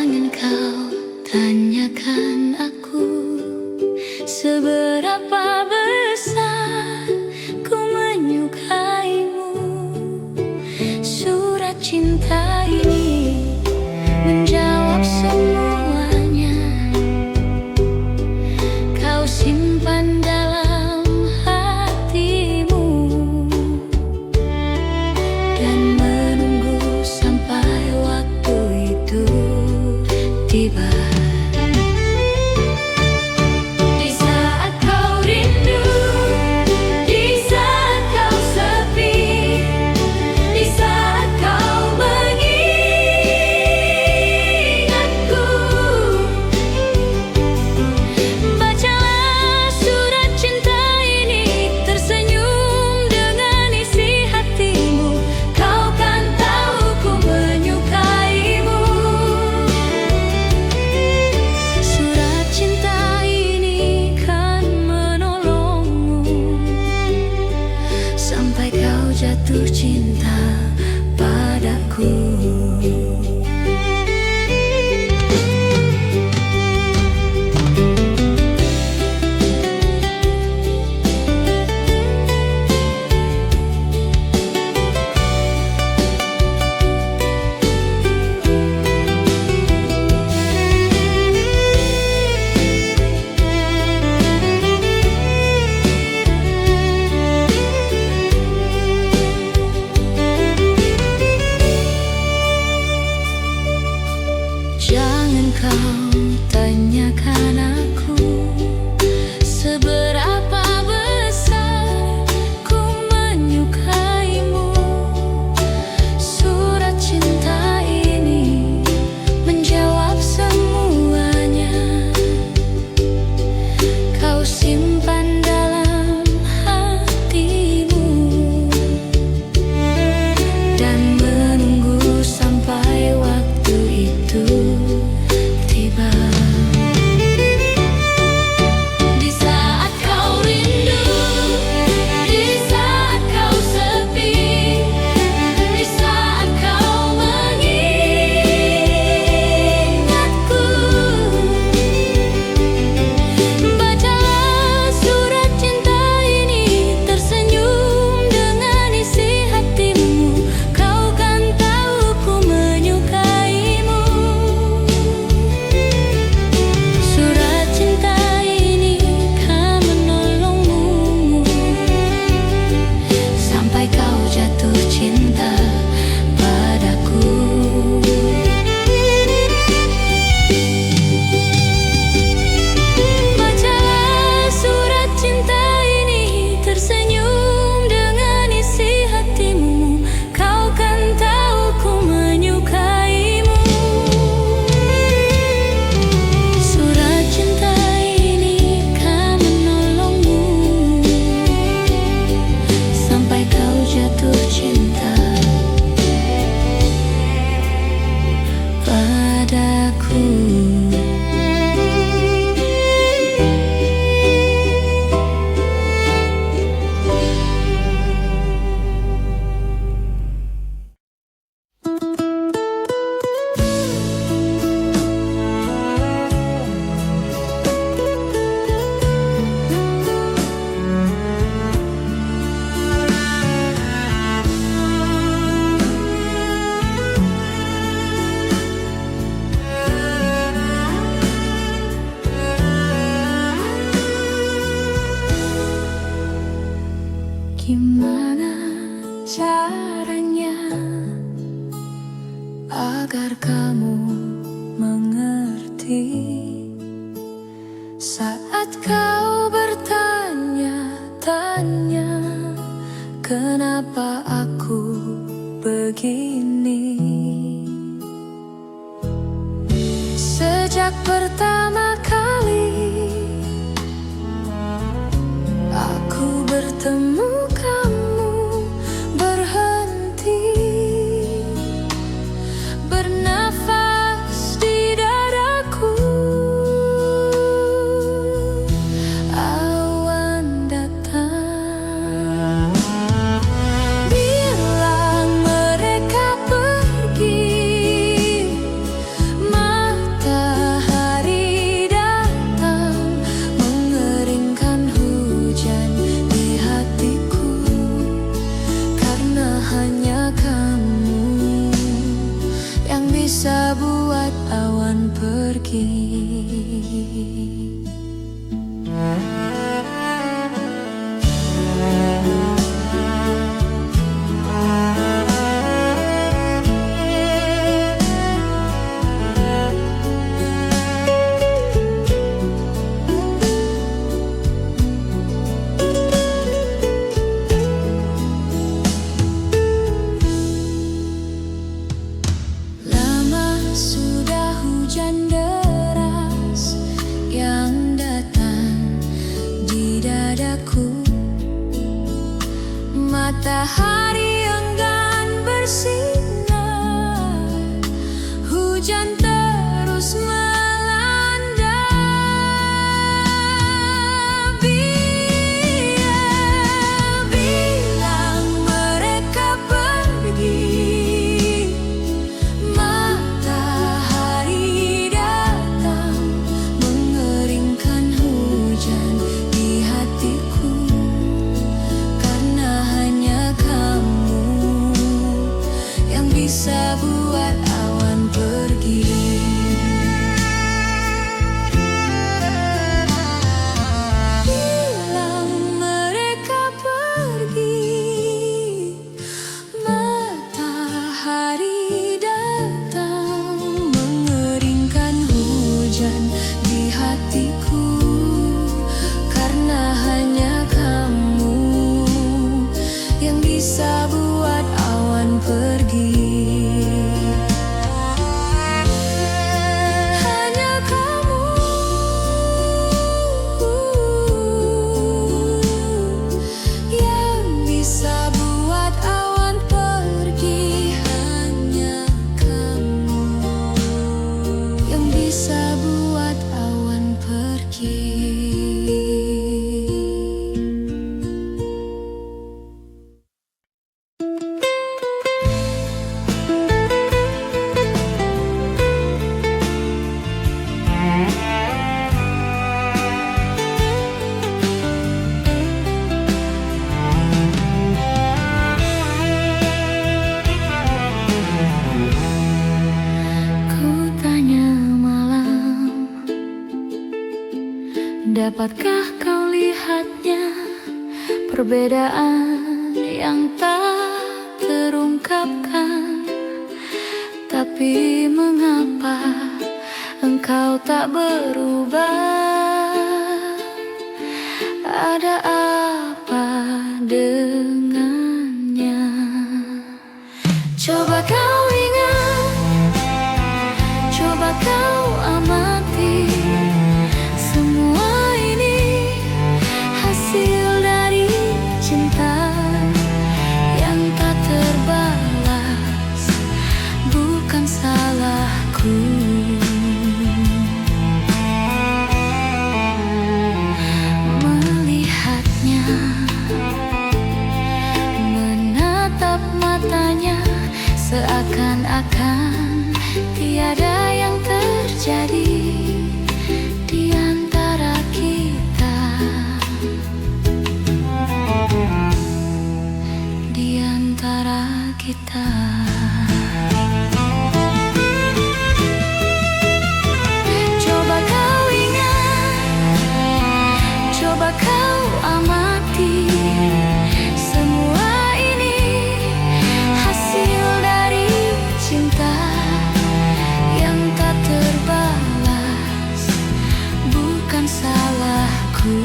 Jangan kau tanyakan aku seberapa besar ku menyukaimu. Surat cinta ini menjawab semuanya. Kau simpan dalam hatimu dan menunggu sampai waktu itu tiba. Di saat kau rindu, di saat kau sepi, di saat kau mengingatku, bacalah surat cinta ini, tersenyum dengan isi hatimu. Kau kan tahu ku menyukaimu. Surat cinta ini kan menolongmu sampai kau jatuh cinta padaku. Jangan kau tanyakan aku seberapa besar ku menyukaimu. Surat cinta ini menjawab semuanya. Kau simpan dalam hatimu dan menunggu sampai waktu itu tiba. Di saat kau rindu, di saat kau sepi, di saat kau mengingatku, bacalah surat cinta ini, tersenyum dengan isi hatimu. Kau kan tahu ku menyukaimu. Surat cinta ini kan menolongmu sampai kau jatuh cinta padaku. Bacalah surat cinta ini, tersenyum dengan isi hatimu. Kau kan tahu ku menyukaimu. Surat cinta ini kan menolongmu sampai kau jatuh cinta padaku. Gimana caranya agar kamu mengerti saat kau bertanya-tanya kenapa aku begini? Sejak pertama kali aku bertemu kamu, berhenti bernafas di dadaku. Awan datang, bilang mereka pergi. pergi. Lama sudah hujan deras yang datang di dadaku. Matahari enggan bersinar, hujan terus melanda. Bilang mereka pergi, matahari datang mengeringkan hujan di hatiku. Karena hanya kamu yang bisa buat awan pergi. Bilang mereka pergi, matahari datang mengeringkan hujan di hatiku. Karena hanya kamu yang bisa buat awan pergi. Hanya kamu yang bisa buat awan pergi. Hanya kamu yang bisa buat awan pergi. Ku tanya malam, dapatkah kau lihatnya, perbedaan yang tak terungkapkan? Tapi mengapa engkau tak berubah? Ada apa dengannya? Coba kau ingat, coba kau amati, semua ini hasil dari cinta yang tak terbalas, bukan salahku. Melihatnya, menatap matanya, seakan-akan tiada yang terjadi di antara kita, di antara kita. Coba kau ingat, coba kau amati, semua ini hasil dari cinta yang tak terbalas, bukan salahku.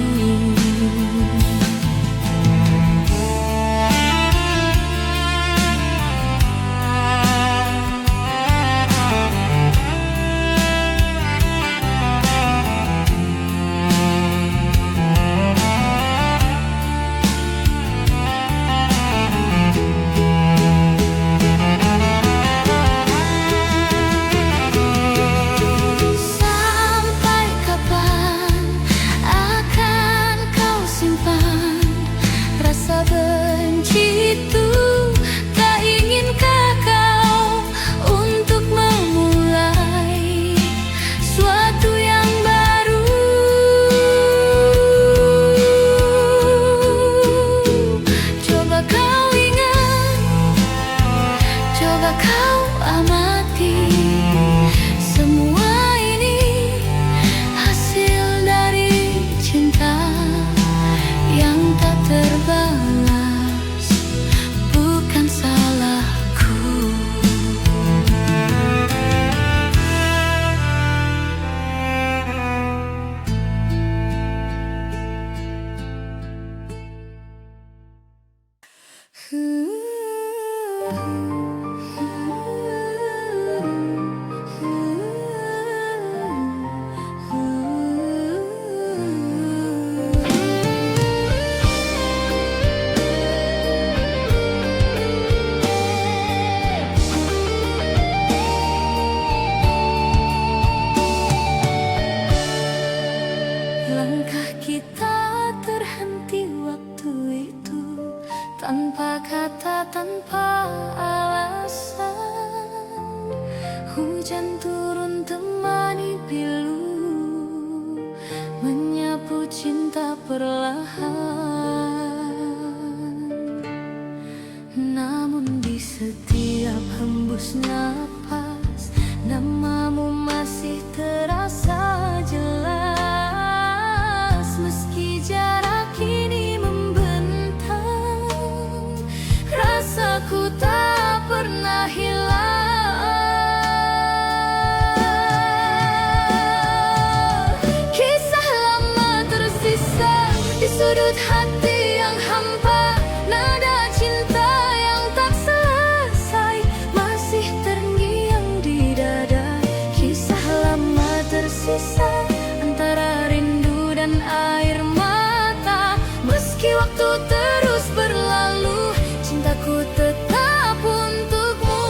sudut hati yang hampa, nada cinta yang tak selesai masih terngiang di dada. Kisah lama tersisa antara rindu dan air mata. Meski waktu terus berlalu, cintaku tetap untukmu.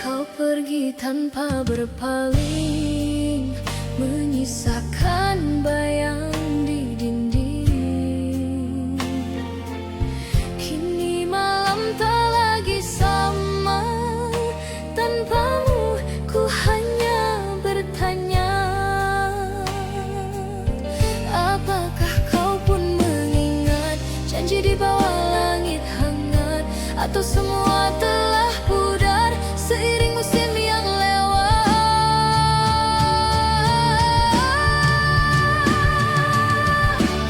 Kau pergi tanpa berpaling, menyisakan bayang di dinding. Kini malam tak lagi sama, tanpamu ku hanya bertanya, apakah kau pun mengingat janji di bawah langit hangat, atau semua telah pudar seiring musim yang lewat.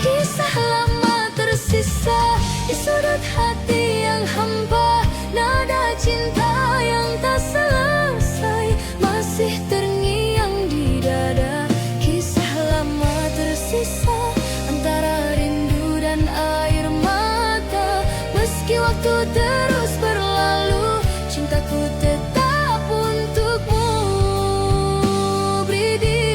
Kisah lama tersisa di sudut hati yang hampa, nada cinta yang tak selesai masih terngiang di dada. Kisah lama tersisa antara rindu dan air mata. Meski waktu terus berlalu, cintaku tetap untukmu, Bridi.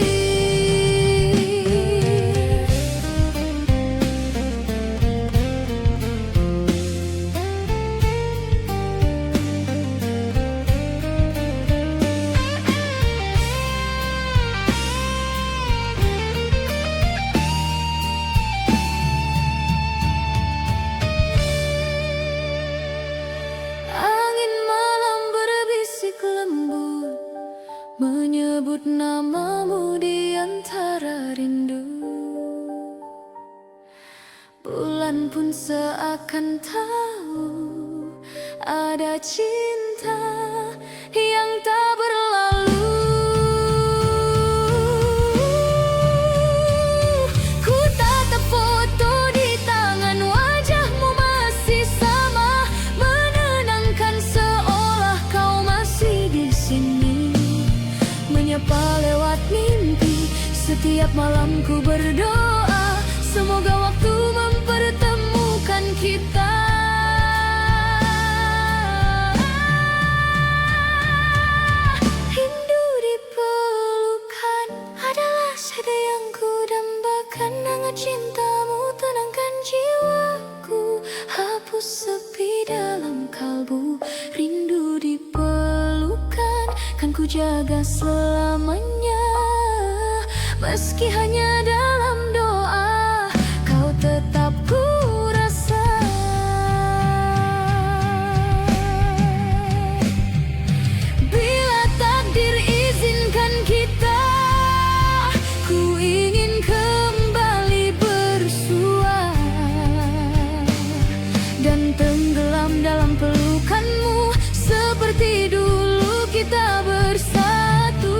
Angin malam berbisik lembut, menyebut namamu di antara rindu. Bulan pun seakan tahu ada cinta yang tak berlalu. Ku tatap foto di tangan, wajahmu masih sama, menenangkan seolah kau masih di sini. Menyapa lewat mimpi, setiap malam ku berdoa, semoga waktu mempertemukan kita. Rindu di pelukan adalah sada yang ku dambakan. Hangat cintamu tenangkan jiwaku, hapus sepi dalam kalbu. Rindu di pelukan kan ku jaga selamanya, meski hanya dalam doa, kau tetap ku rasa. Bila takdir izinkan kita, ku ingin kembali bersua dan tenggelam dalam pelukanmu seperti dulu kita bersatu.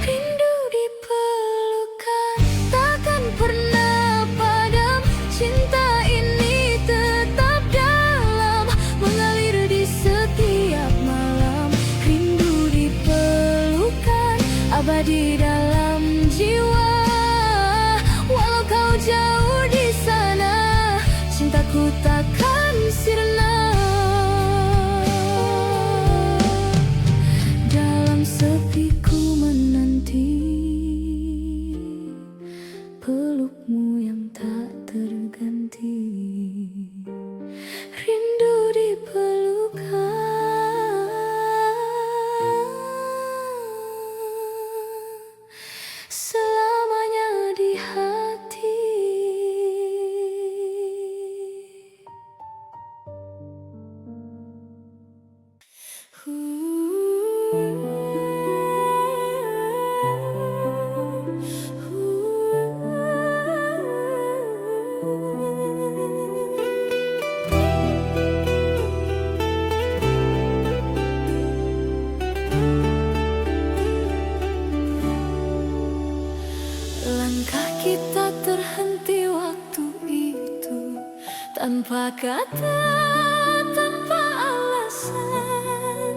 Rindu di pelukan takkan pernah padam, cinta ini tetap dalam, mengalir di setiap malam. Rindu di pelukan abadi dalam jiwa, walau kau jauh di sana, cintaku takkan sirna. Dalam sepi ku menanti pelukmu yang tak terganti. Rindu di pelukan selamanya di hati. Langkah kita terhenti waktu itu, tanpa kata, tanpa alasan.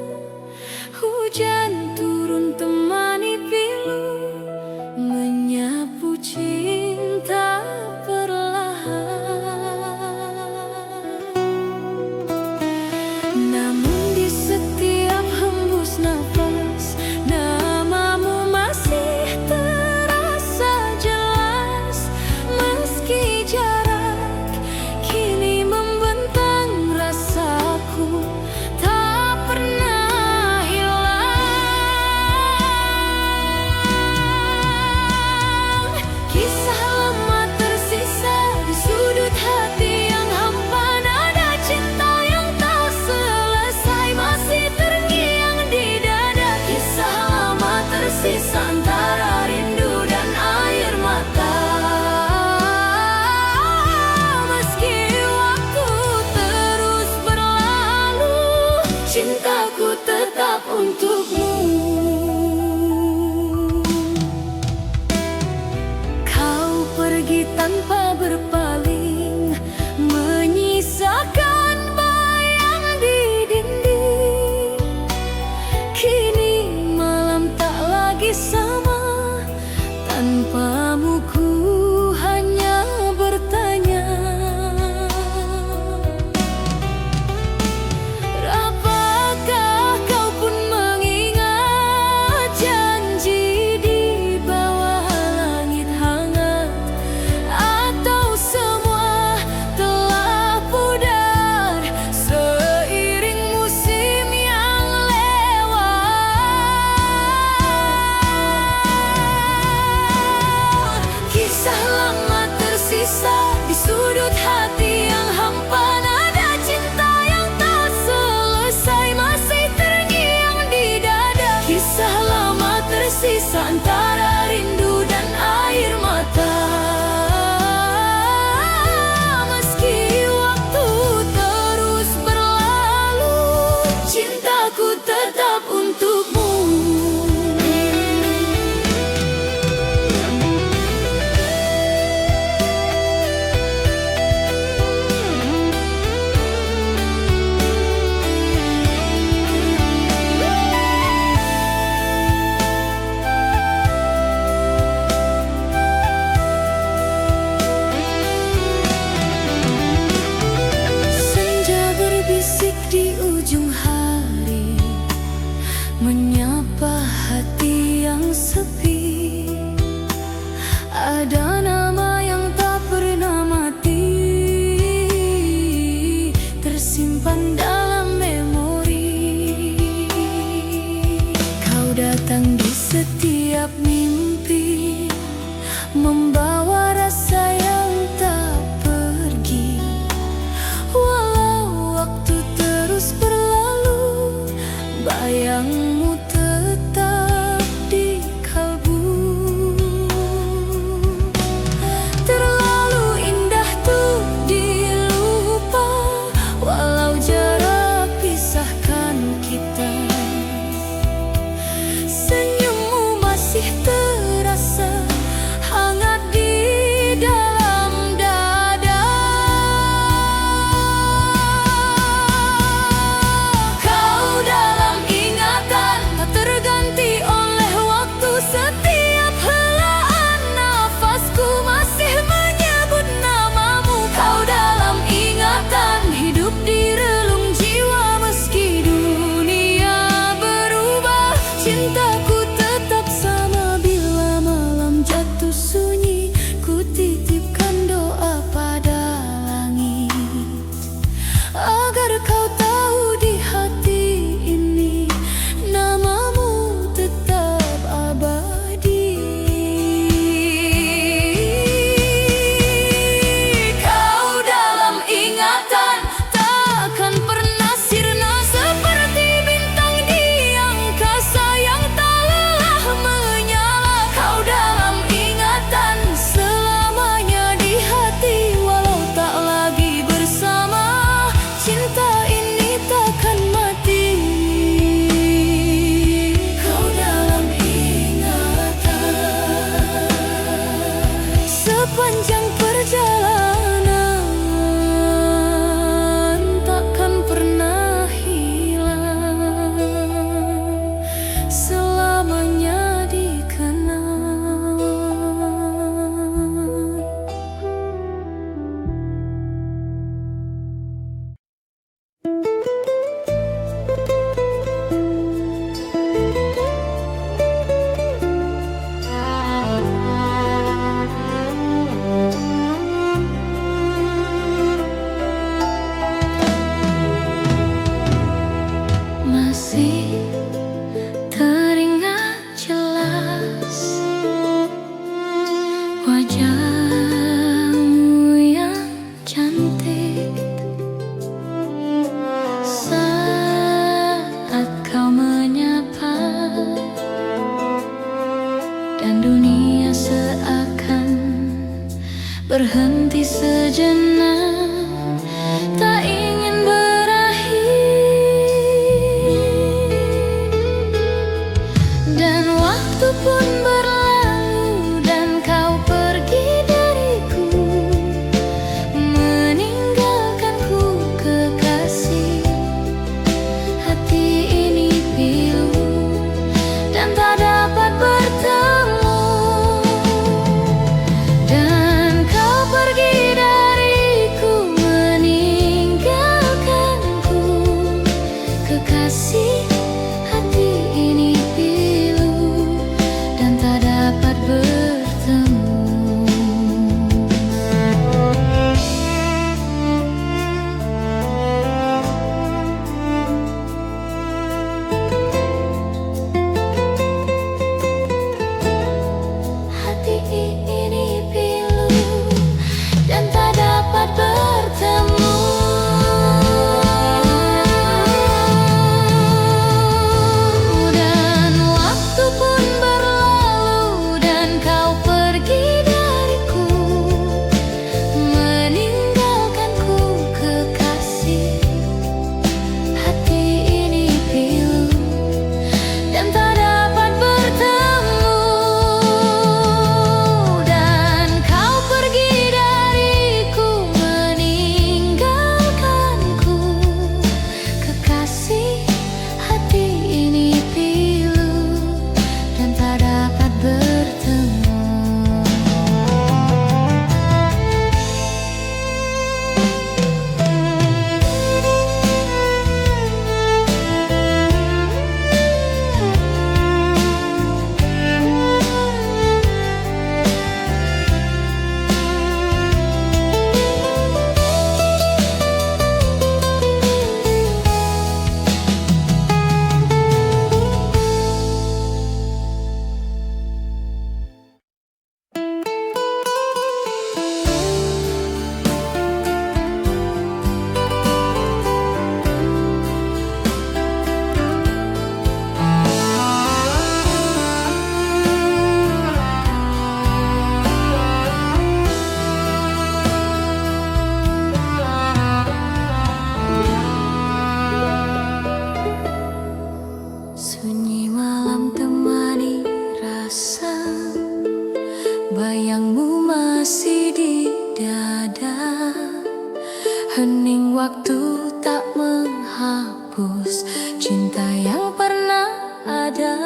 waktu tak menghapus cinta yang pernah ada.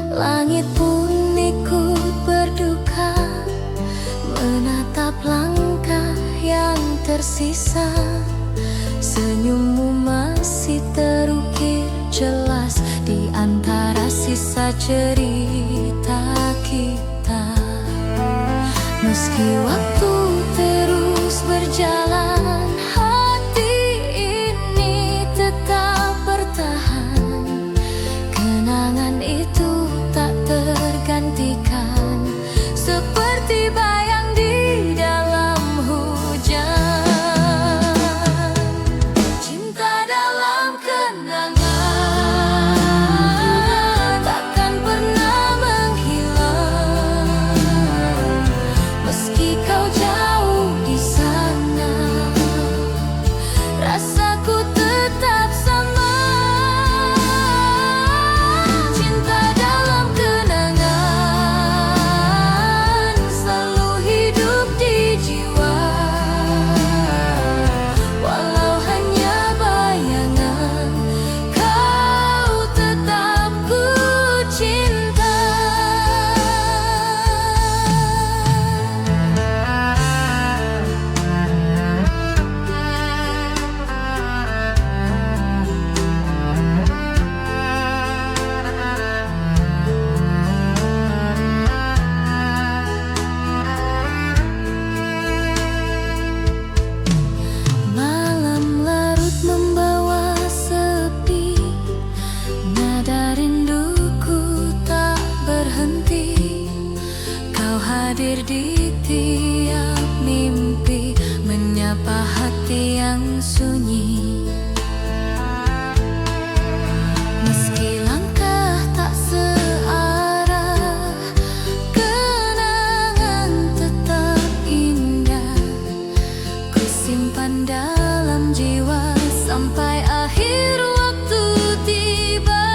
Langit pun ikut berduka menatap langkah yang tersisa. Senyummu masih terukir jelas di antara sisa cerita kita. Meski waktu terus berjalan, hati ini tetap bertahan. Kenangan itu tak tergantikan, seperti bayang di dalam hujan. Cinta dalam kenangan takkan pernah menghilang. Meski kau jauh di sana, rasaku tetap sama. Cinta dalam kenangan selalu hidup di jiwa. Walau hanya bayangan, kau tetap ku cinta. Malam larut membawa sepi, nada rinduku tak berhenti. Kau hadir di tiap mimpi, menyapa hati yang sunyi. Meski langkah tak searah, kenangan tetap indah. Ku simpan dalam jiwa sampai akhir waktu tiba.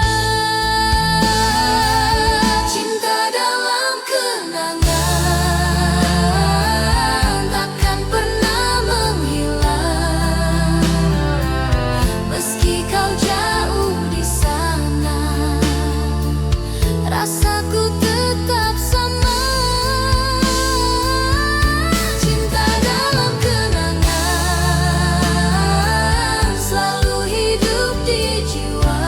Cinta dalam kenangan takkan pernah menghilang. Meski kau jauh di sana, rasaku tetap sama. Cinta dalam kenangan selalu hidup di jiwa.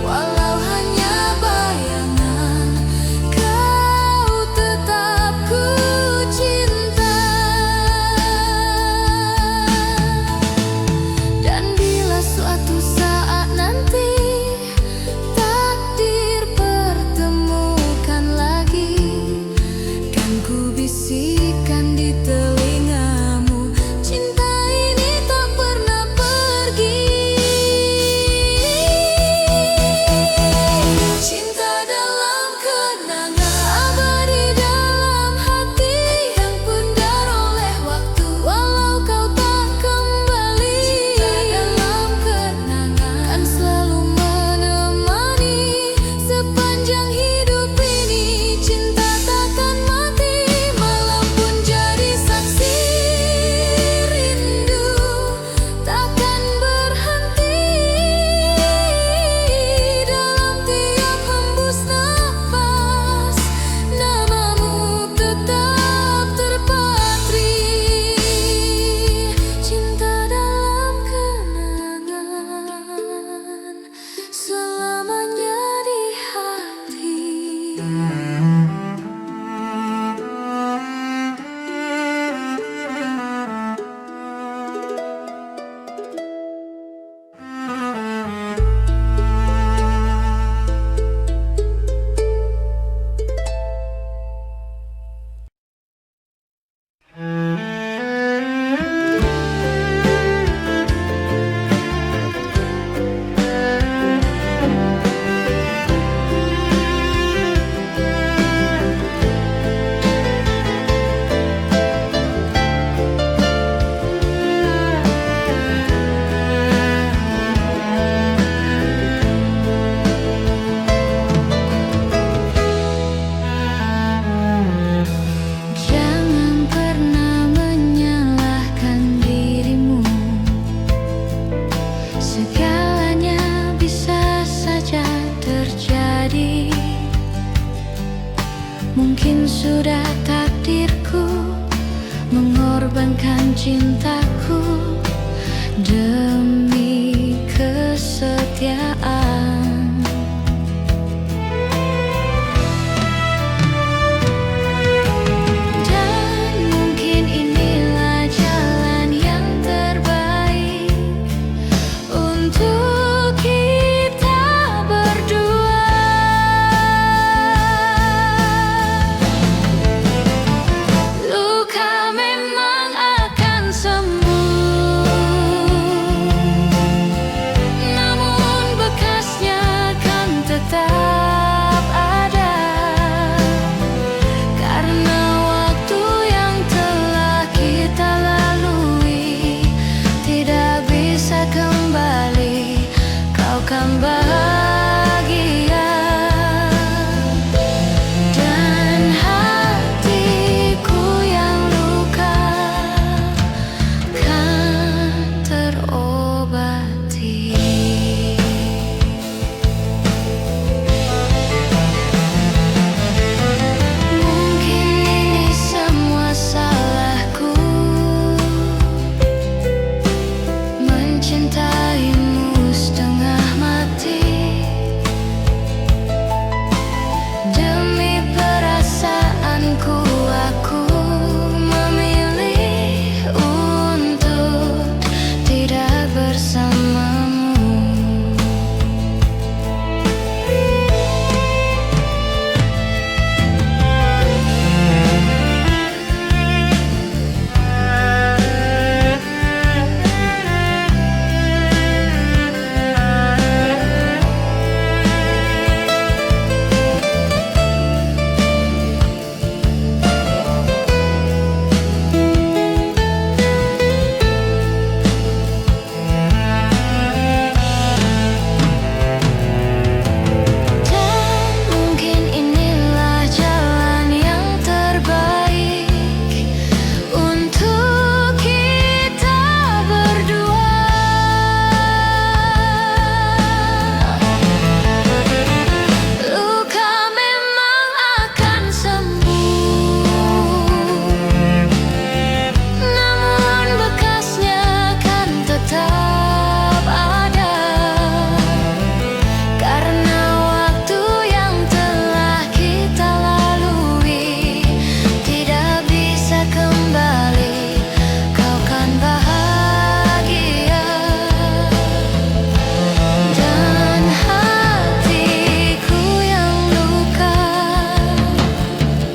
Walau hanya bayangan, kau tetap ku cinta. Dan bila suatu saat nanti takdir pertemukan lagi, kan ku bisikan di telingamu, cinta ini tak pernah pergi. Cinta dalam kenangan abadi dalam hati yang pudar oleh waktu. Walau kau tak kembali, cinta dalam kenangan kan selalu menemani sepanjang hidup ini. Cinta takkan mati, malam pun jadi saksi. cintaku demi kesetiaan. Dan mungkin inilah jalan yang terbaik untuk kita berdua. Luka memang akan sembuh, namun bekasnya kan tetap ada, karena waktu yang telah kita lalui tidak bisa kembali. Kau kan bahagia dan hatiku yang luka kan terobati. Mungkin ini semua salahku, mencintaimu setengah mati. Demi perasaanku aku memilih untuk tidak bersamamu. Dan mungkin inilah jalan yang terbaik untuk kita berdua. Luka memang akan sembuh, namun bekasnya kan tetap ada, karena waktu yang telah kita lalui tidak bisa kembali. Kau kan bahagia dan hatiku yang luka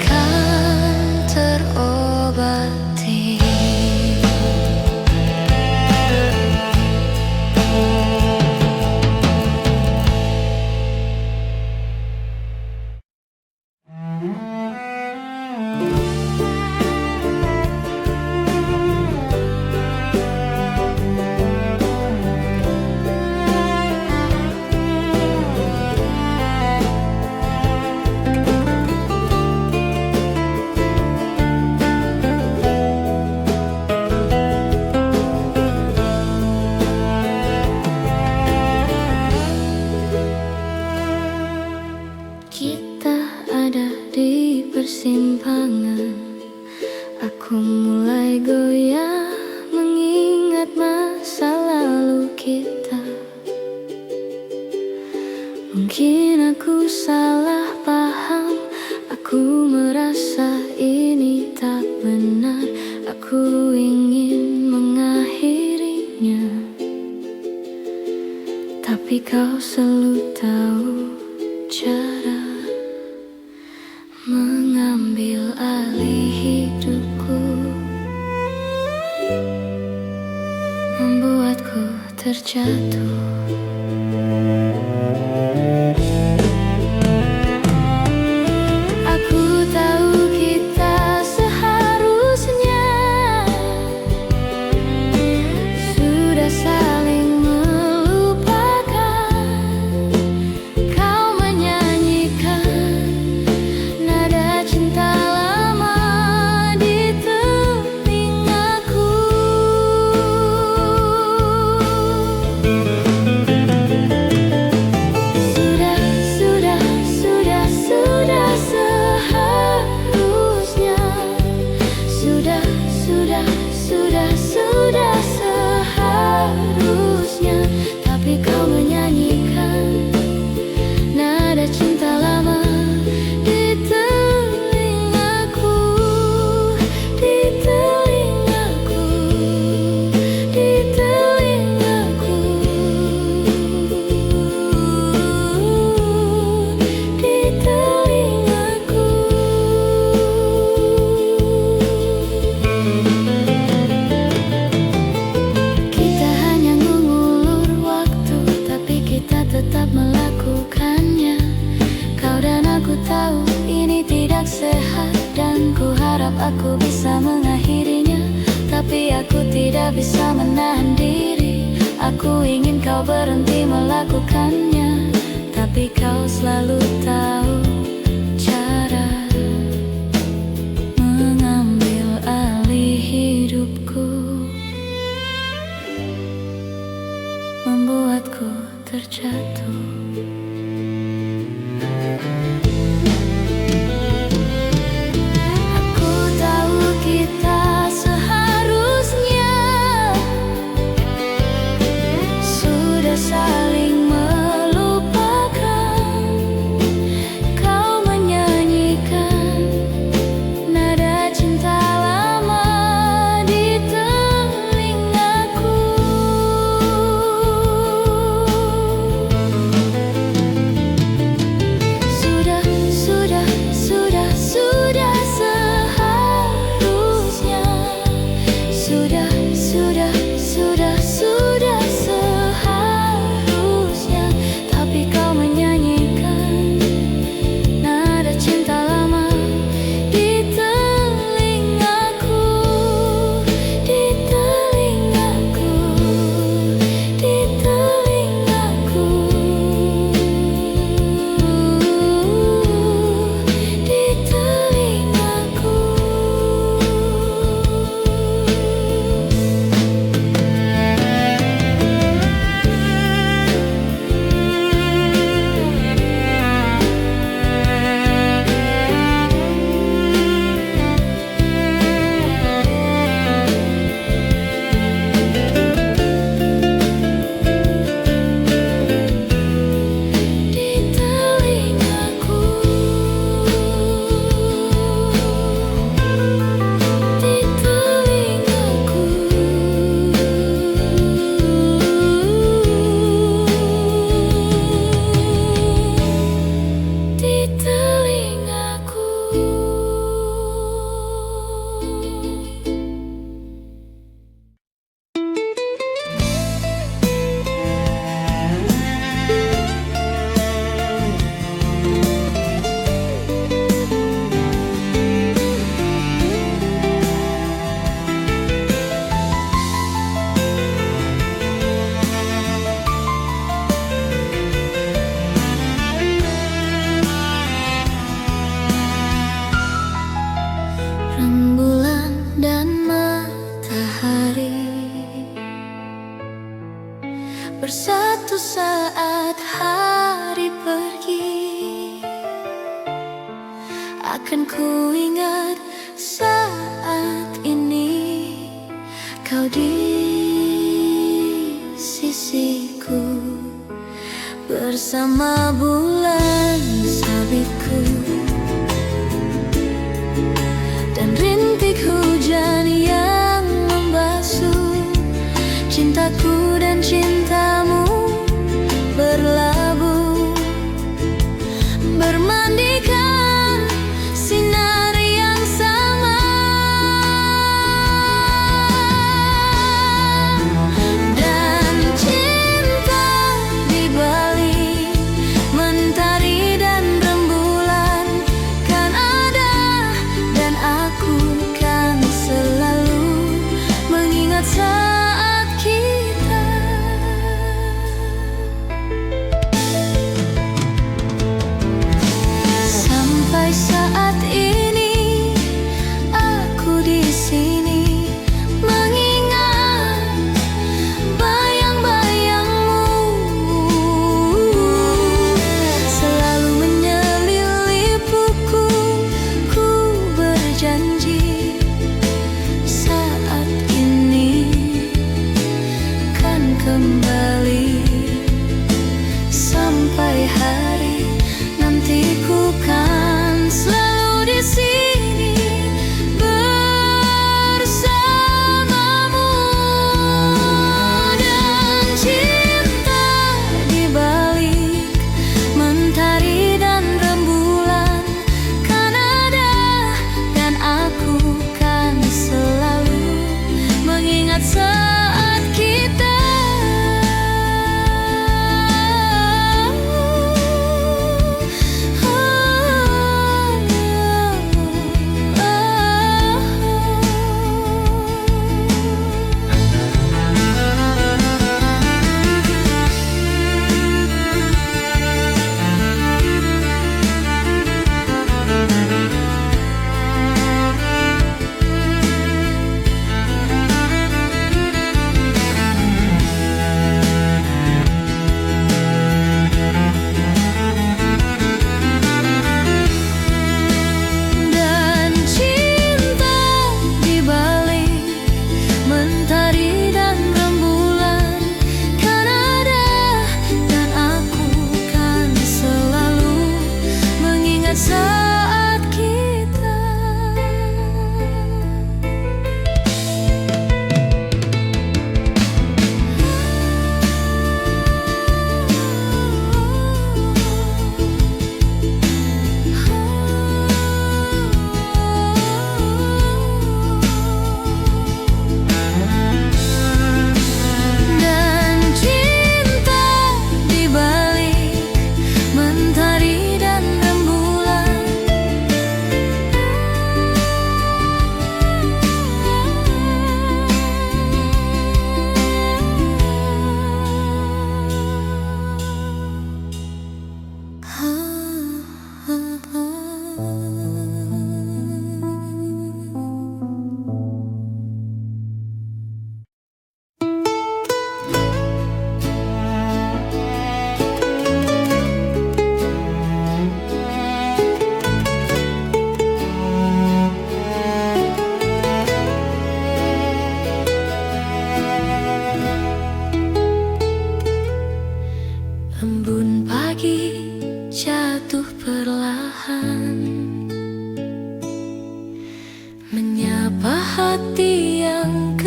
kan terobati. Kita ada di persimpangan. Aku mulai goyah mengingat masa lalu kita. Mungkin aku salah paham. Aku merasa ini tak benar. Aku ingin mengakhirinya, tapi kau selalu tahu cara mengambil alih hidupku, membuatku terjatuh. Aku tahu kita seharusnya sudah saling melupakan. Kau menyanyikan nada cinta lama di telingaku. seharusnya, tapi kau menyanyikan nada cinta lama di telingaku, di telingaku, di telingaku, di telingaku. Kita hanya mengulur waktu, tapi kita tetap melakukannya. Kau dan aku tahu ini tidak sehat, dan ku harap aku bisa mengakhirinya. Tapi aku tidak bisa menahan diri. Aku ingin kau berhenti melakukannya, tapi kau selalu tahu cara mengambil alih hidupku, membuatku terjatuh. Aku tahu kita seharusnya sudah saling melupakan. Kau menyanyikan nada cinta lama di telingaku. Sudah seharusnya. Sudah seharusnya, tapi kau menyanyikan nada cinta lama di telingaku, di telingaku, di telingaku, di telingaku. Rembulan dan matahari bersatu saat hari pergi. Akan ku ingat saat ini kau di sisiku, bersama bulan sabitku dan rintik hujan yang membasuh cintaku dan cintamu, berlabuh bermandikan sinar yang sama. Dan cinta di balik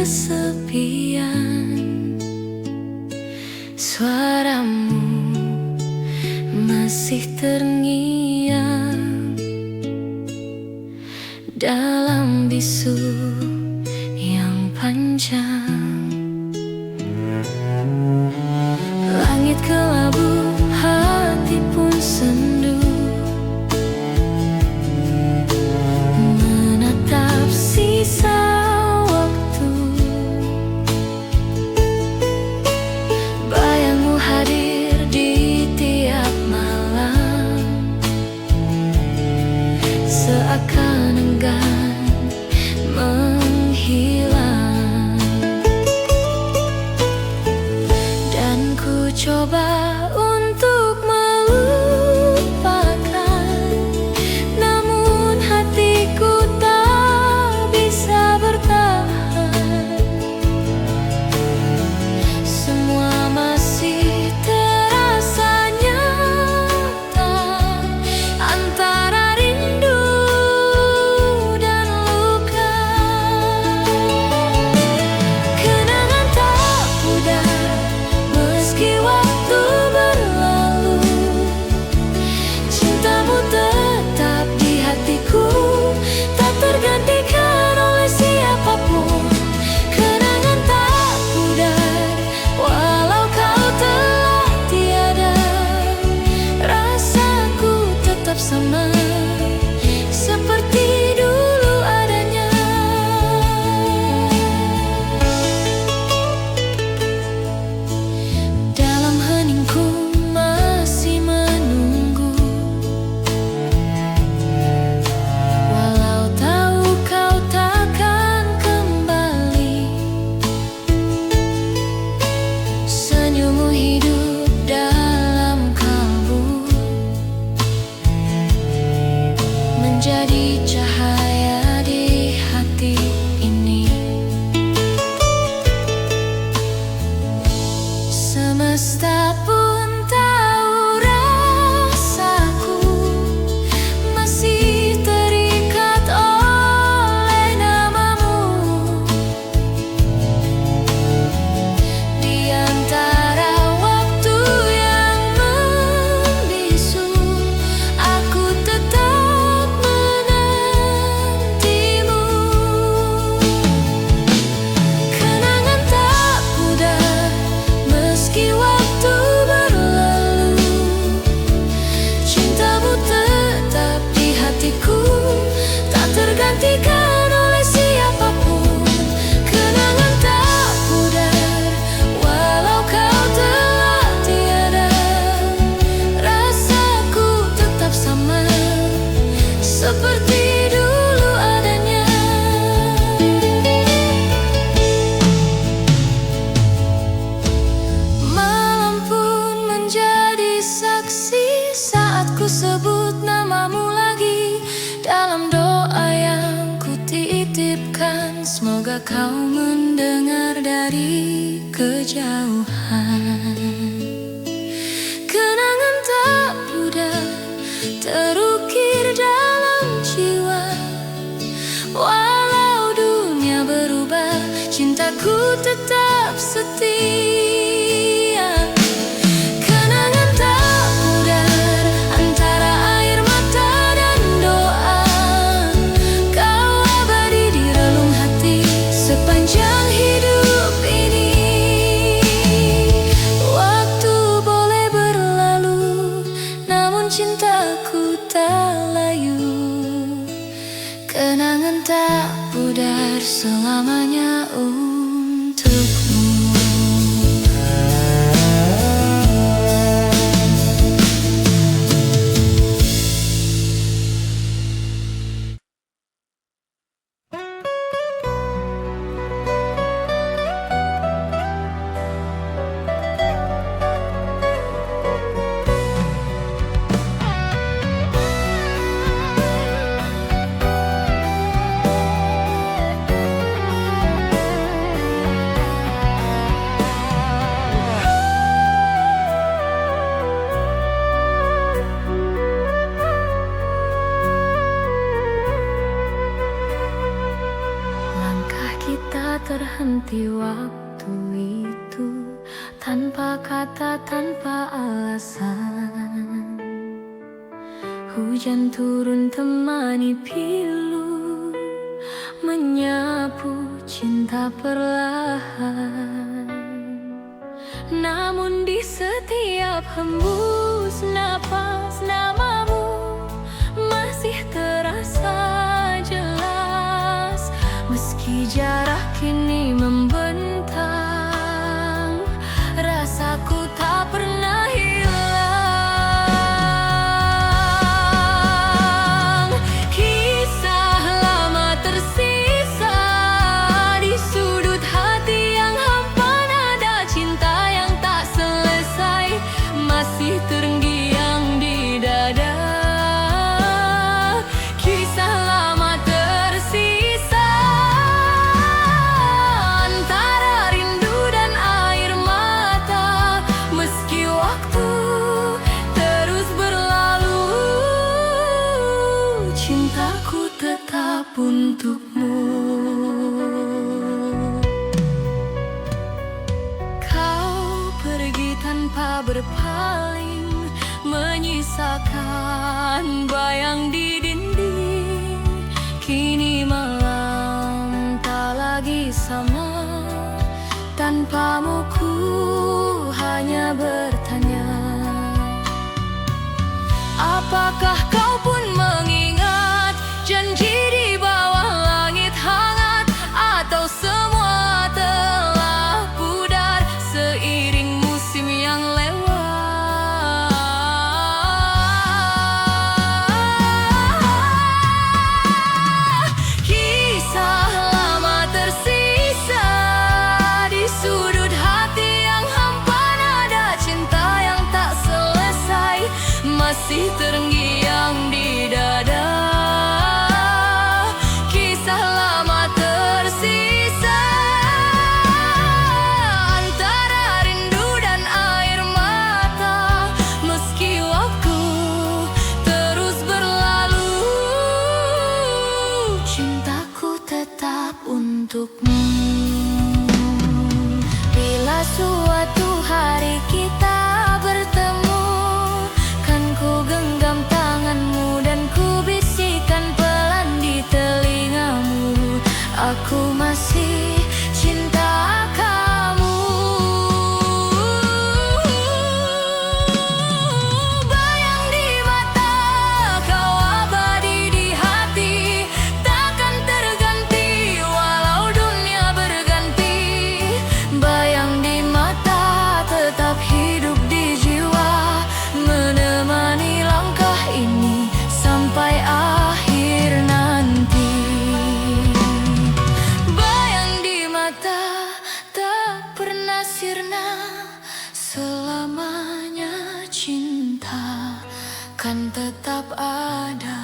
kesepian. Suaramu masih terngiang dalam bisu yang panjang. Langit kelabu, hati pun sendu, menatap sisa waktu. Bayangmu hadir di tiap malam, seakan enggan menghilang. Dan ku coba untuk melupakan, namun hatiku tak bisa bertahan. Semua masih terasa nyata, antara rindu dan luka. Kenangan tak pudar meski waktu berlalu, cintamu tetap di hatiku, tak tergantikan oleh siapapun. Kenangan tak pudar walau kau telah tiada, rasaku tetap sama seperti dulu adanya. Dalam heningku masih menunggu, walau tahu kau takkan kembali. Senyummu hidup dalam kalbu, menjadi cahaya di hati ini. Semesta pun tahu rasaku masih terikat oleh namamu. Di antara waktu yang membisu, aku tetap menantimu. Kenangan tak pudar meski waktu berlalu, cintamu tetap di hatiku, tak tergantikan oleh siapapun. Kenangan tak pudar walau kau telah tiada, rasaku tetap sama seperti dulu adanya. Malam pun menjadi saksi saat ku sebut namamu lagi. Dalam doa yang ku titipkan, semoga kau mendengar dari kejauhan. Kenangan tak pudar terukir dalam jiwa, walau dunia berubah, cintaku tetap setia. Kenangan tak pudar antara air mata dan doa, kau abadi di relung hati sepanjang hidup ini. Waktu boleh berlalu, namun cintaku tak layu. Kenangan tak pudar selamanya untukmu. terhenti waktu itu, tanpa kata, tanpa alasan. Hujan turun temani pilu, menyapu cinta perlahan. Namun di setiap hembus napas, namamu masih terasa jelas. Meski jarak kini membentang, rasaku tak pernah hilang. Kisah lama tersisa di sudut hati yang hampa, nada cinta yang tak selesai masih terngiang di dada. Kisah lama tersisa antara rindu dan air mata. Meski waktu terus berlalu, cintaku tetap untukmu. Kau pergi tanpa berpaling, menyisakan bayang di dinding. Kini malam tak lagi sama, tanpamu ku hanya bertanya, apakah kau pun mengingat janji di bawah langit hangat, atau semua telah pudar seiring musim yang lewat? Kisah lama tersisa di sudut hati yang hampa, nada cinta yang tak selesai masih terngiang di dada. Kisah lama tersisa antara rindu dan air mata. Meski waktu terus berlalu, cintaku tetap untukmu. Bila suatu hari kita bertemu, kan ku genggam tanganmu dan ku bisikan pelan di telingamu, aku masih cinta kamu. Bayang di mata, kau abadi di hati, takkan terganti walau dunia berganti. Bayang di mata tetap hidup di jiwa, menemani langkah ini sampai akhir nanti. Bayang di mata tak pernah sirna, selamanya cinta kan tetap ada.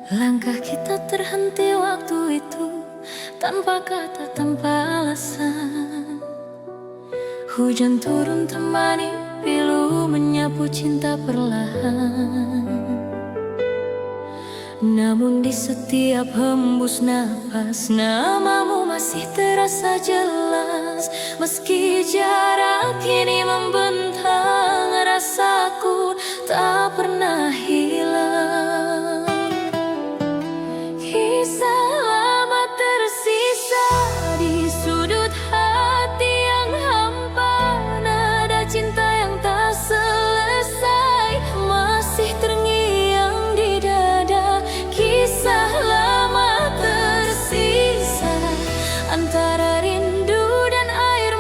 Langkah kita terhenti waktu itu, tanpa kata, tanpa alasan. Hujan turun temani pilu, menyapu cinta perlahan. Namun di setiap hembus napas, namamu masih terasa jelas. Meski jarak kini membentang, rasaku tak pernah hilang. Kisah lama tersisa di sudut hati yang hampa, nada cinta yang tak selesai masih terngiang di dada. Kisah lama tersisa antara rindu dan air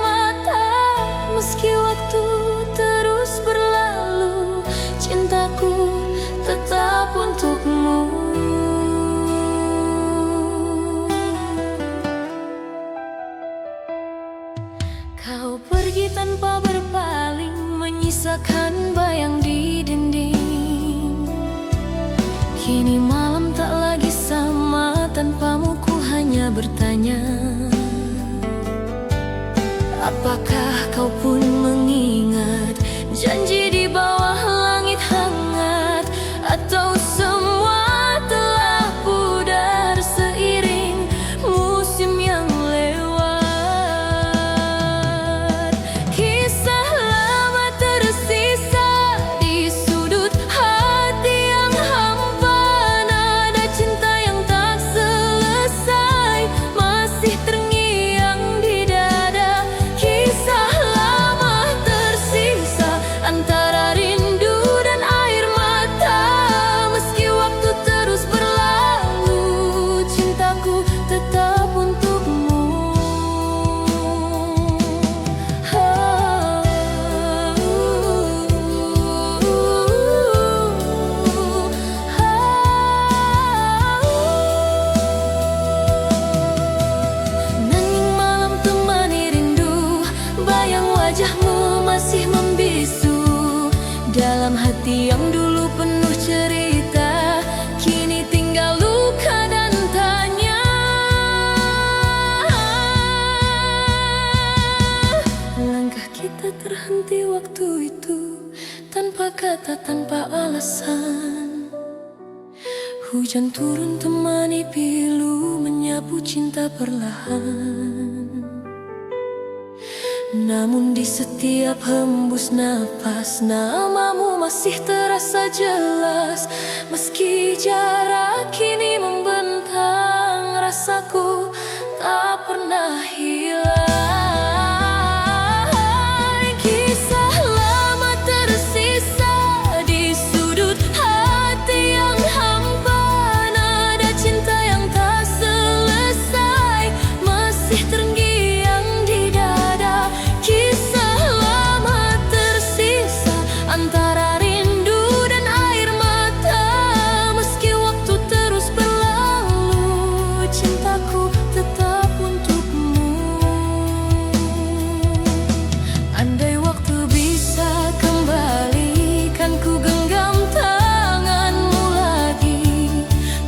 Kau pergi tanpa berpaling, menyisakan bayang di dinding. Kini malam tak lagi sama, tanpamu ku hanya bertanya, apakah kau pun mengingat janji di bawah langit hangat, atau semua telah pudar seiring musim yang lewat? Kisah lama tersisa di sudut hati yang hampa, nada cinta yang tak selesai masih terngiang di dada. Kisah lama tersisa antara rindu dan air mata, meski waktu terus berlalu, cintaku tetap untukmu. Nanging malam temani rindu, bayang wajahmu masih membisu dalam hati yang dulu penuh cerita, kini tinggal luka dan tanya. Langkah kita terhenti waktu itu, tanpa kata, tanpa alasan. Hujan turun temani pilu, menyapu cinta perlahan. Namun di setiap hembus napas, namamu masih terasa jelas. Meski jarak kini membentang, rasaku tak pernah hilang. Kisah lama tersisa di sudut hati yang hampa, nada cinta yang tak selesai masih terngiang di dada. Kisah lama tersisa antara rindu dan air mata, meski waktu terus berlalu, cintaku tetap untukmu. Andai waktu bisa kembali, kan ku genggam tanganmu lagi.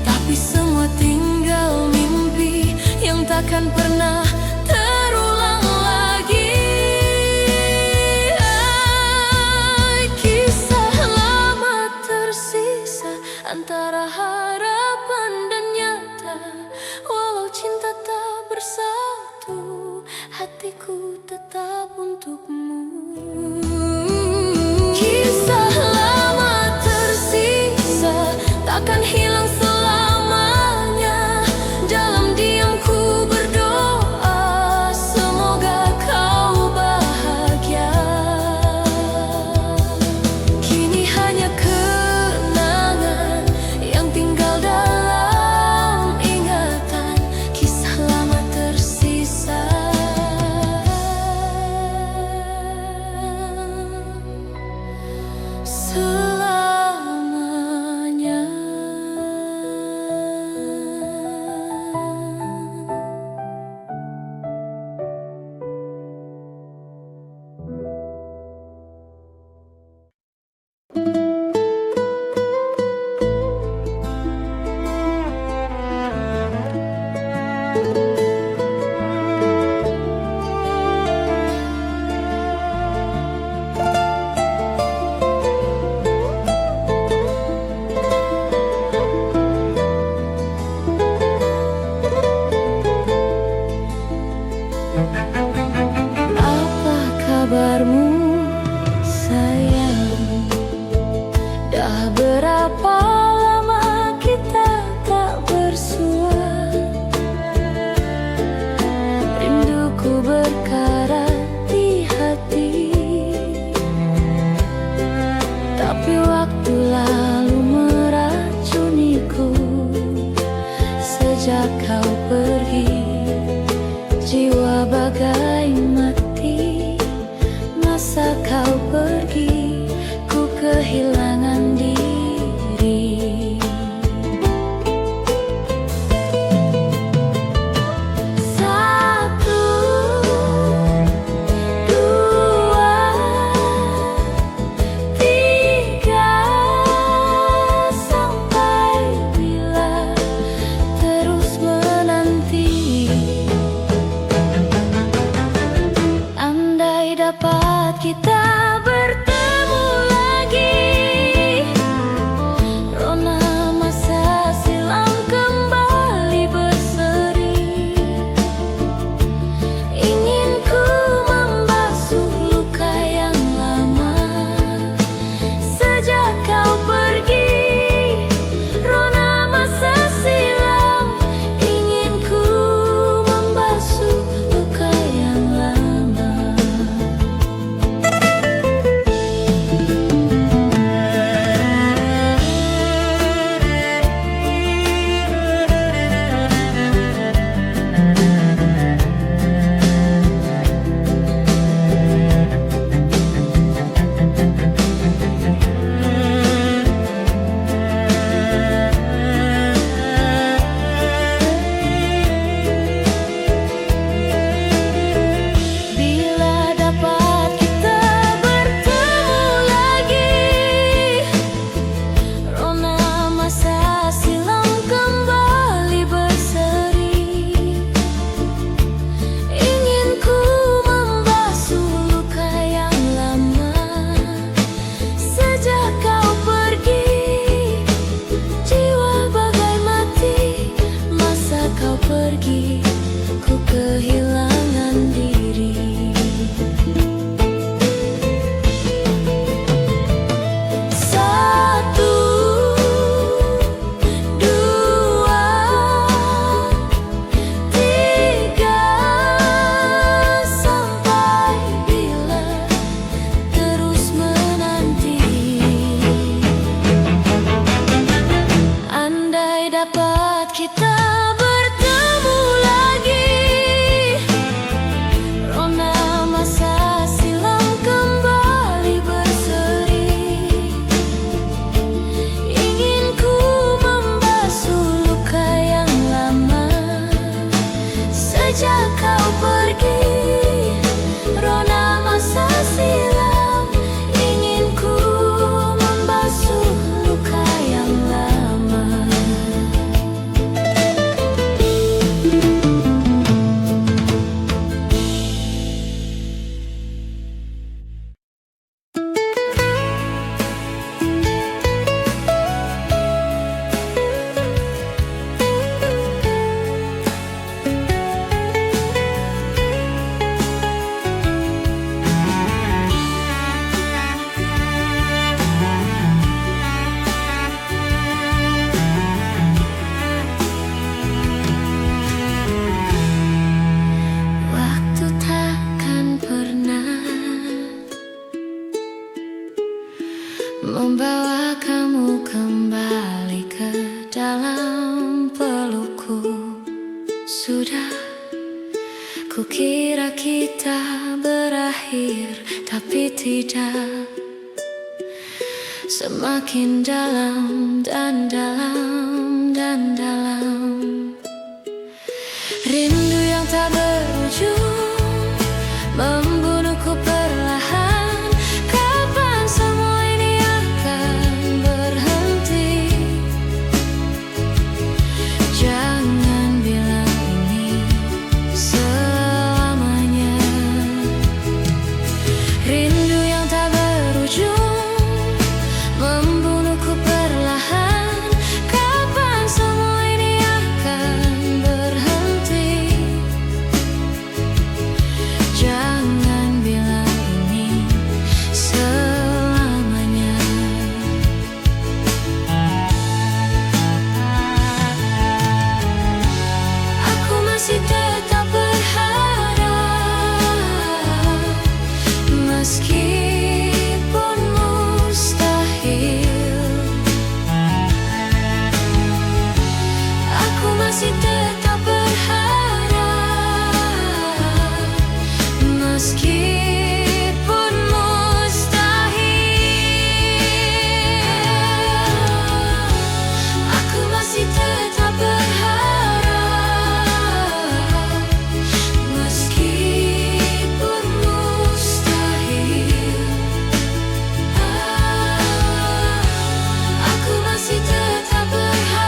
Tapi semua tinggal mimpi yang takkan pernah terulang lagi. Kisah lama tersisa antara harapan dan nyata, walau cinta tak bersatu, hatiku tetap untukmu. Kisah lama tersisa takkan hilang selamanya. Dalam diamku berdoa, semoga kau bahagia. Kini hanya kenangan yang tinggal dalam ingatan, kisah lama tersisa. Selamanya. Apa kabarmu sayang? Dah berapa lama kita tak bersua? Rinduku berkarat di hati, tapi waktu lalu meracuniku. Sejak kau pergi, jiwa bagai mati, dapat kita bertemu lagi. Rona masa silam kembali berseri. Ingin ku membasuh luka yang lama. Sejak kau pergi, Rona masa silam. Ingin ku membasuh luka yang lama. Bila dapat kita bertemu lagi, Rona masa silam kembali berseri. Ingin ku membasuh luka yang lama. Sejak kau pergi, jiwa bagai mati. Masa kau pergi, ku kehilangan diri. Satu, dua, tiga, sampai bila terus menanti. Andai dapat kita bertemu lagi, Rona masa silam kembali berseri. Ingin ku membasuh luka yang lama. Sejak kau pergi, Rona masa silam. Ingin ku membasuh luka yang lama. Waktu takkan pernah membawa kamu kembali ke dalam pelukku. Sudah kukira kita berakhir, tapi tidak. Semakin dalam dan dalam dan dalam. Rindu yang tak berujung membunuhku perlahan. Kapan semua ini akan berhenti? Jangan bilang ini selamanya. Rindu yang tak berujung membunuhku perlahan. Kapan semua ini akan berhenti? Jangan bilang ini selamanya. Aku masih tetap berharap, meskipun mustahil. Aku masih tetap berharap, meskipun mustahil. Aku masih tetap berharap, meskipun mustahil. Aku masih tetap berharap,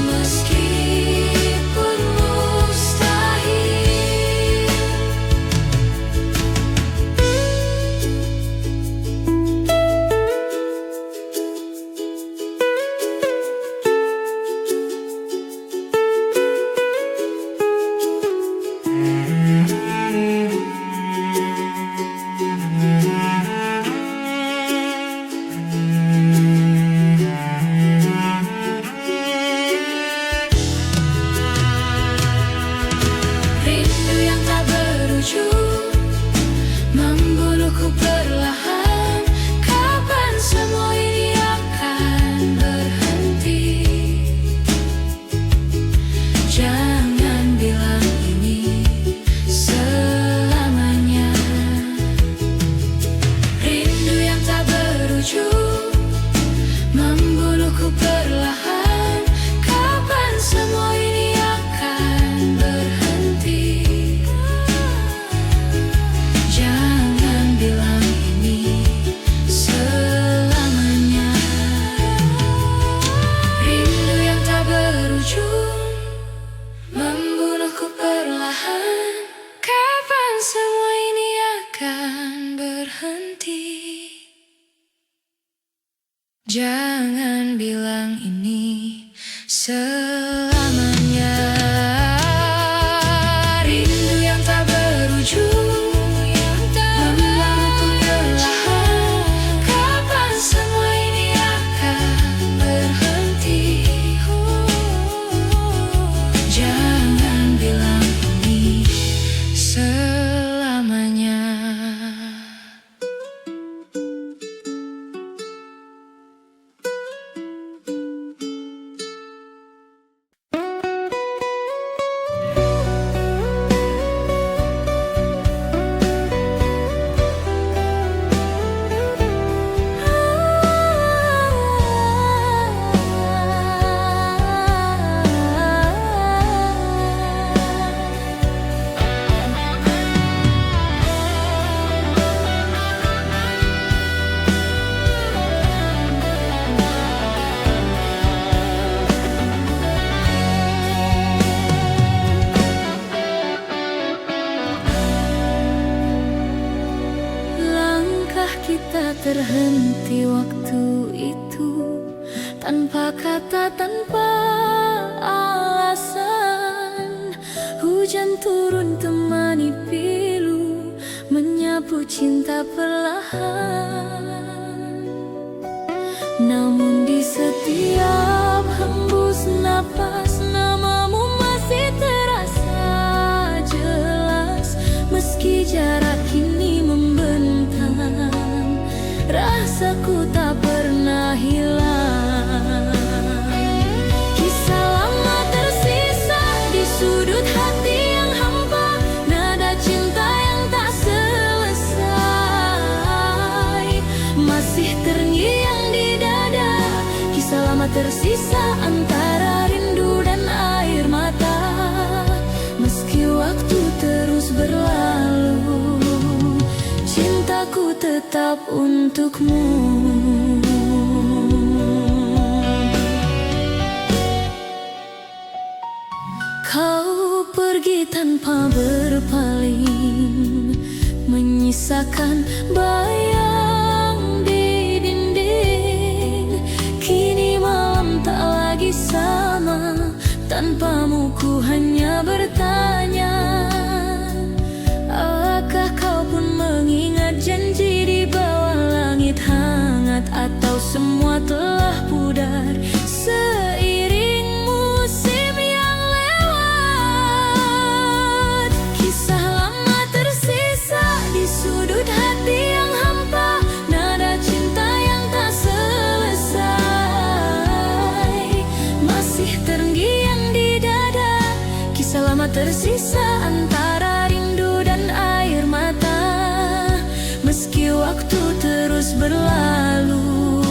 meskipun mustahil. berujung, membunuhku perlahan. Kapan semua ini akan berhenti? Jangan bilang ini selamanya. Rindu yang tak berujung, membunuhku perlahan. Kapan semua ini akan berhenti? Jangan bilang ini selamanya. Rindu yang tak berujung, membunuhku perlahan. Kapan semua ini akan berhenti? Jangan bilang ini selamanya. Rindu yang tak berujung, membunuhku perlahan. Kapan semua ini akan berhenti? Jangan bilang ini selamanya. Kita terhenti waktu itu, tanpa kata, tanpa alasan. Hujan turun temani pilu, menyapu cinta perlahan. Namun di setiap hembus napas, namamu masih terasa jelas. Meski jarak kini membentang, rasaku tak pernah hilang. Kisah lama tersisa di sudut hati yang hampa, nada cinta yang tak selesai masih terngiang di dada. Kisah lama tersisa antara rindu dan air mata. Meski waktu terus berlalu, cintaku tetap untukmu. Kau pergi tanpa berpaling, menyisakan bayang di dinding. Kini malam tak lagi sama, tanpamu ku hanya bertanya. Apakah kau pun mengingat janji di bawah langit hangat, atau semua telah pudar seiring musim yang lewat? Kisah lama tersisa di sudut hati yang hampa, nada cinta yang tak selesai masih terngiang di dada. Kisah lama tersisa antara rindu dan air mata. Meski waktu terus berlalu,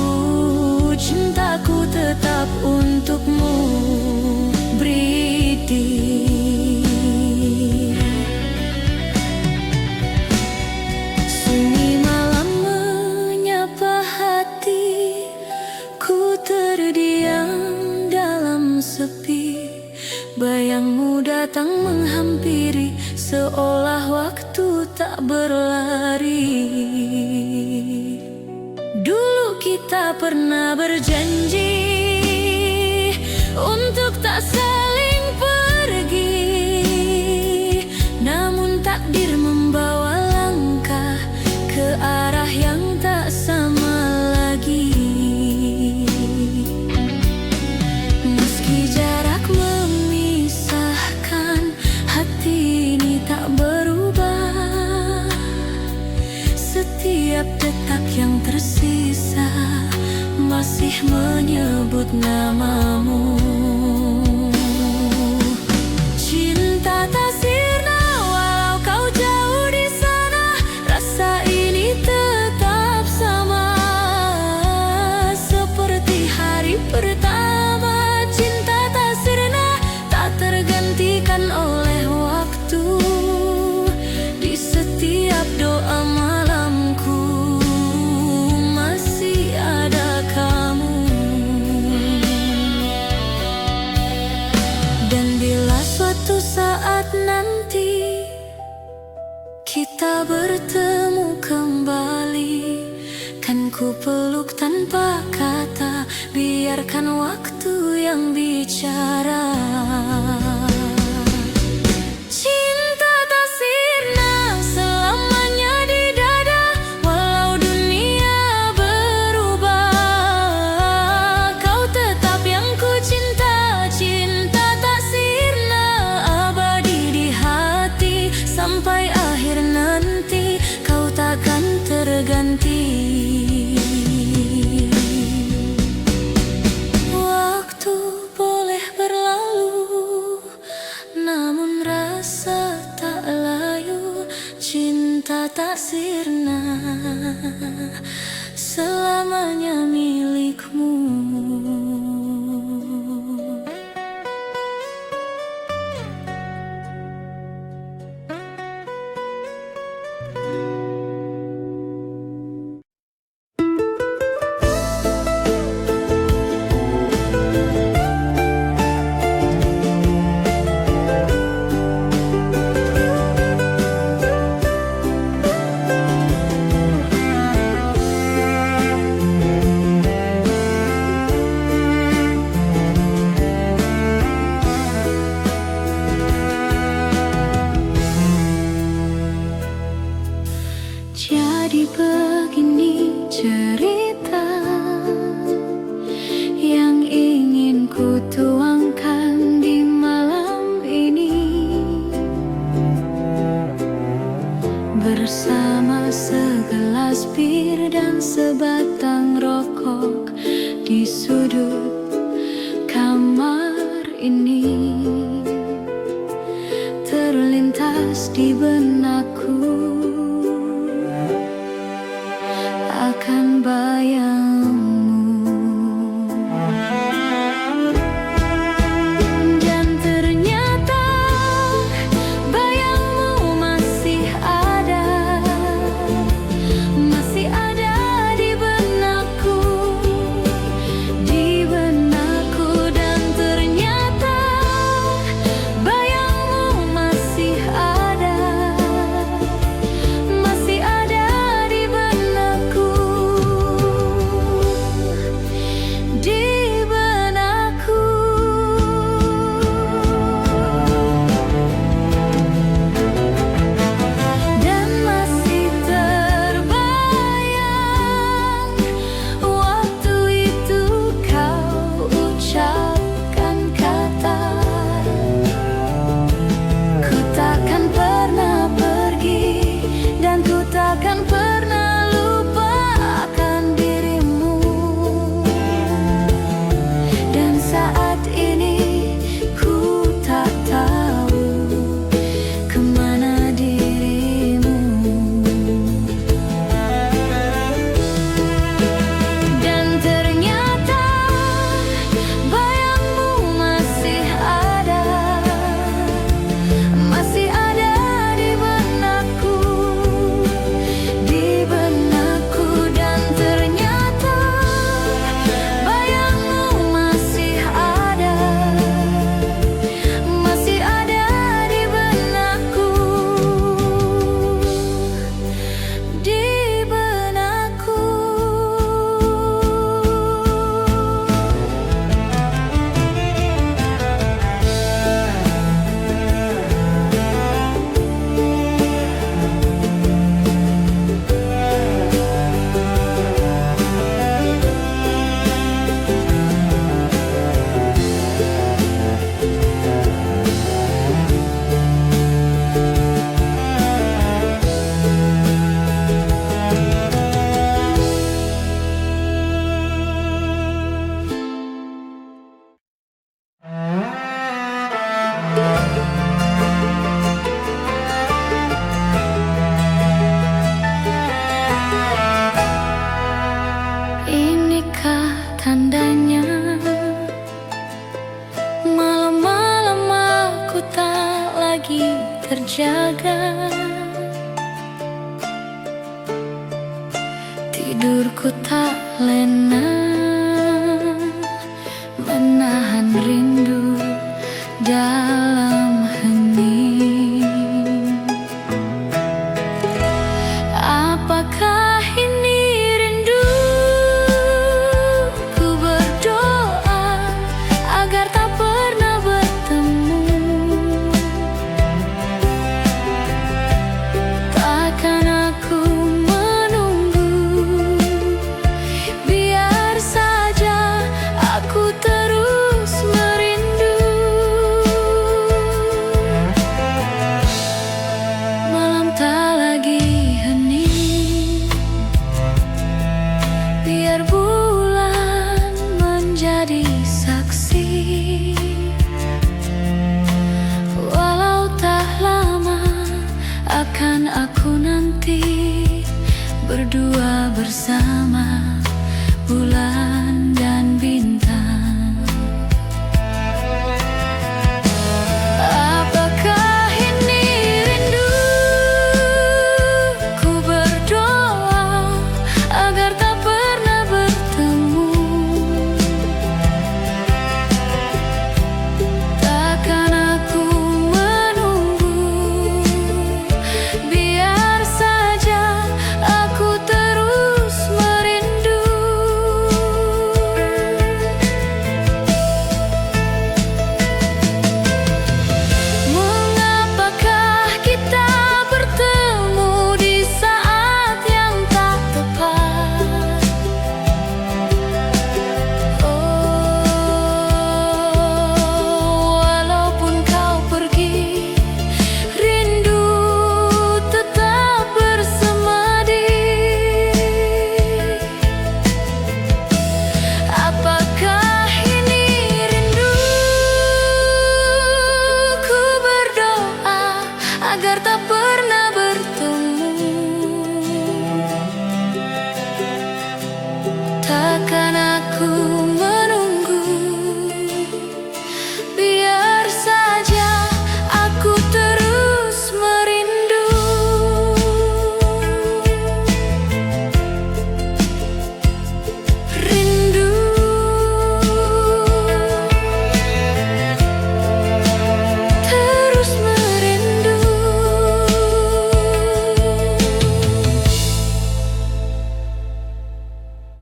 cintaku tetap untukmu, Briti. Sunyi malam menyapa hati, ku terdiam dalam sepi. Bayangmu datang menghampiri, seolah waktu tak berlari. Dulu kita pernah berjanji untuk tak saling pergi, namun takdir membawa langkah ke arah yang tak sama lagi. Meski jarak memisahkan, hati ini tak berubah. jejak yang tersisa masih menyebut namamu. Cinta tak sirna walau kau jauh di sana, rasa ini tetap sama seperti hari pertama. Cinta tak sirna, tak tergantikan oleh waktu. Di setiap doa malamku masih ada kamu. Dan bila suatu saat nanti kita bertemu kembali, kan ku peluk tanpa kata, biarkan waktu yang bicara. Cinta tak sirna selamanya di dada, walau dunia berubah, kau tetap yang ku cinta. Cinta tak sirna abadi di hati, sampai akhir nanti kau takkan terganti. Waktu boleh berlalu, namun rasa tak layu. Cinta tak sirna selamanya milikmu. Jadi begini cerita yang ingin ku tuangkan di malam ini, bersama segelas bir dan sebatang rokok di sudut kamar ini. Terlintas di benakku akan bayangmu, dan ternyata bayangmu masih ada di benakku, dan ternyata bayangmu masih ada terjaga. Tidurku tak lena, menahan rindu dalam hening. Apakah ini rindu? Ku berdoa agar tak pernah bertemu. Takkan aku menunggu, biar saja aku terus merindu. Malam tak lagi hening, biar bulan menjadi saksi. Walau tak lama akan aku nanti berdua bersama bulan dan bintang. Apakah ini rindu? Ku berdoa agar tak pernah bertemu. Takkan aku menunggu, biar saja aku terus merindu. Mengapakah kita bertemu di saat yang tak tepat? Walaupun kau pergi, rindu tetap bersemadi. Apakah ini rindu? Ku berdoa agar tak pernah